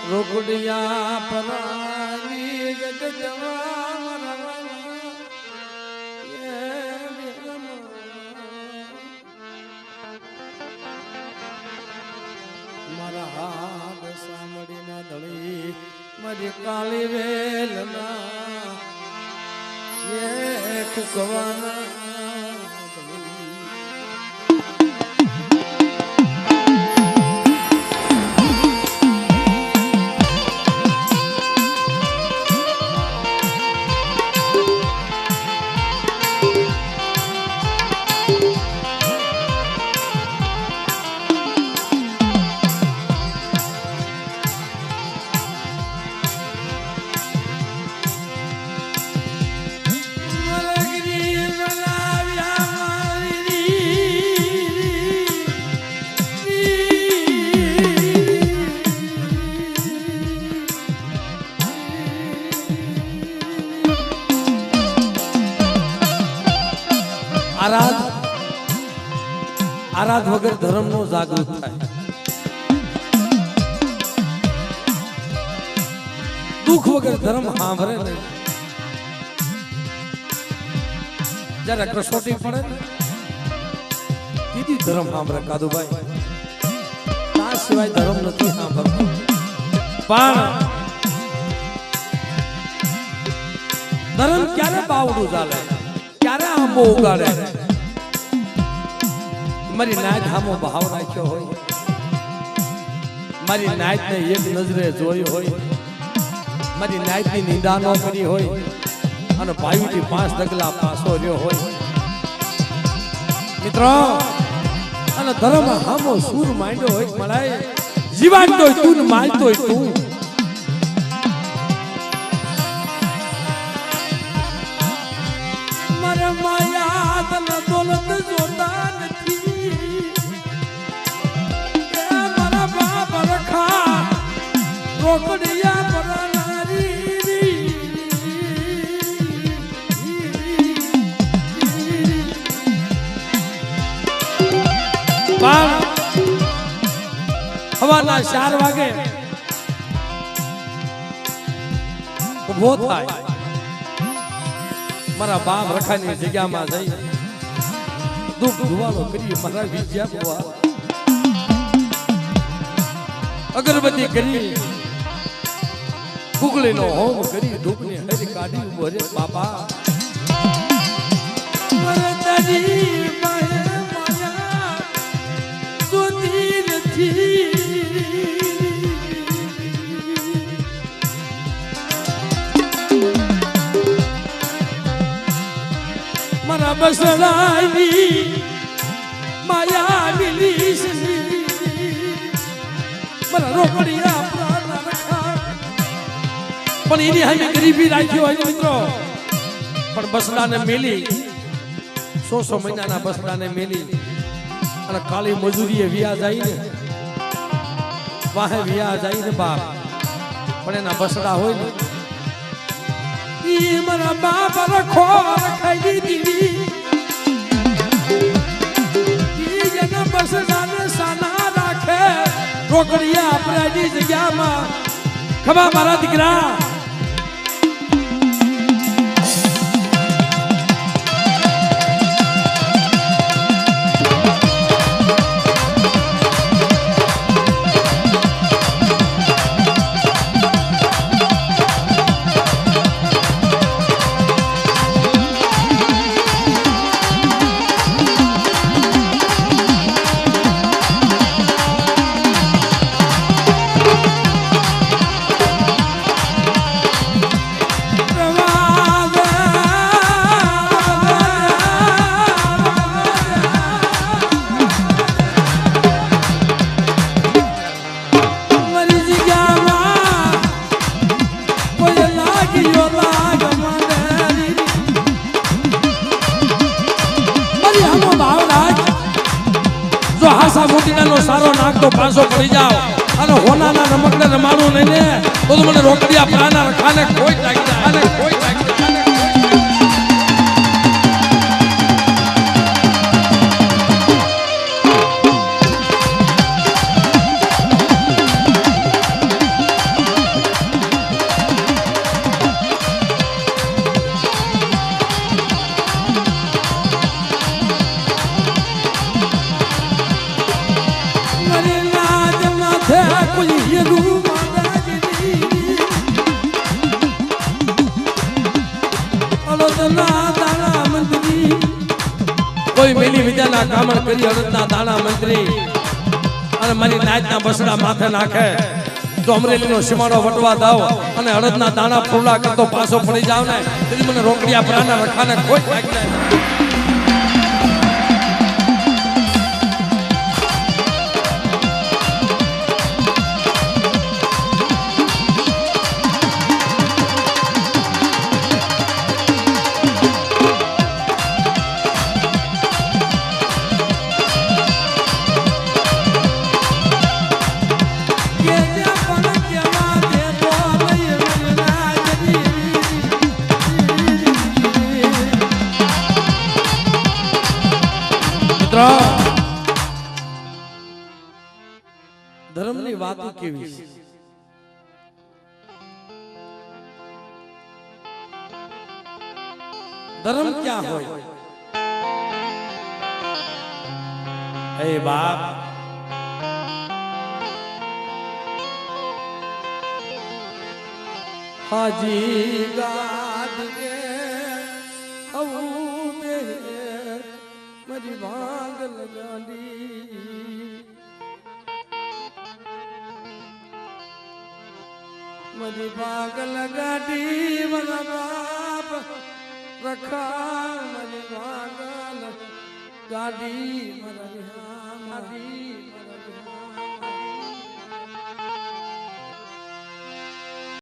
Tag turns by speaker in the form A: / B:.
A: રોકડિયા પરાની જગતવા મારા હાથ સાંભળીના દળી મારી કાળી વેલના એ કુકવાના આરાધ વગર ધર્મ નો જાગૃત થાય, દુઃખ વગર ધર્મ સાંભળે નહીં. જયારે કસોટી પડે દીદી ધર્મ સાંભળે કાદુભાઈ, આ સિવાય ધર્મ નથી સાંભળતો. પણ ધર્મ ક્યારે બાવડું ચાલે, ક્યારે આંબો ઉગાડે. મારી નાયત હામો ભાવ રાખ્યો હોય, મારી નાયત ને એક નજરે જોઈ હોય, મારી નાયત ની નિંદા ન કરી હોય અને ભાઈથી 5 ડગલા પાછો રહ્યો હોય મિત્રો, અને ધર્મ હામો સૂર માંડ્યો હોય મળાય જીવાતો તું ને મારતો તું. મારે માયા તન દોલત જોતા નથી, મારા બાપ રખા રોકડિયા પરનારી. સવારના 4 વાગે ઉભો થાય, મારા બાપ રખાની જગ્યામાં જઈ દુઃખ ધુવાળો કરી મારા વિજયા બુવા અગરબત્તી કરી ગુગળીનો હોમ કરી ધૂપને હરી કાઢી ઉભો રે બાપા. મરદાની માયા જોતી નથી, મારા બસડાની માયા મિલી છે, મારા રોકડિયા પ્રાણ રખા. પણ એની હામે ગરીબી રાખ્યો હોય મિત્રો, પણ બસડાને મેલી 100 મહિનાના બસડાને મેલી અને કાળી મજૂરીએ વિયા જાય ને, વાહે વિયા જાય ને બાપ, પણ એના બસડા હોય ને ઈ મારા બાપ રખો રખાઈ દીધી. ઈ જેના બસડાને સાના રાખે રોકડિયા આપણાની જગ્યામાં. ખબા મારા દીકરા સારો નાખતો 500 પડી જાવ અને હોનાના નમકને રમાડું નહીં ને તો મને રોકડિયા પ્રાના રખાને કોઈ લાગી જાય, કોઈ લાગી જાય. ભલામણ કરી અડદના દાણા મંત્રી અને મારી નાચના બસડા માથે નાખે તો અમરેલીનો સીમાડો વટવા દાવ અને અડદના દાણા ફૂલા કરતો પાછો પડી જાવ ને તેથી મને રોકડિયા પ્રાના રખાને કોઈ લાગી જાય. ધર્મની વાત કેવી છે? ધર્મ ક્યાં હોય? એ બાપ હાજી ગાદ કે મારી ભાગ લગાડી મારી ભાગ લગાડી મારા બાપ રખા મારી ભાગ ગાડી મારા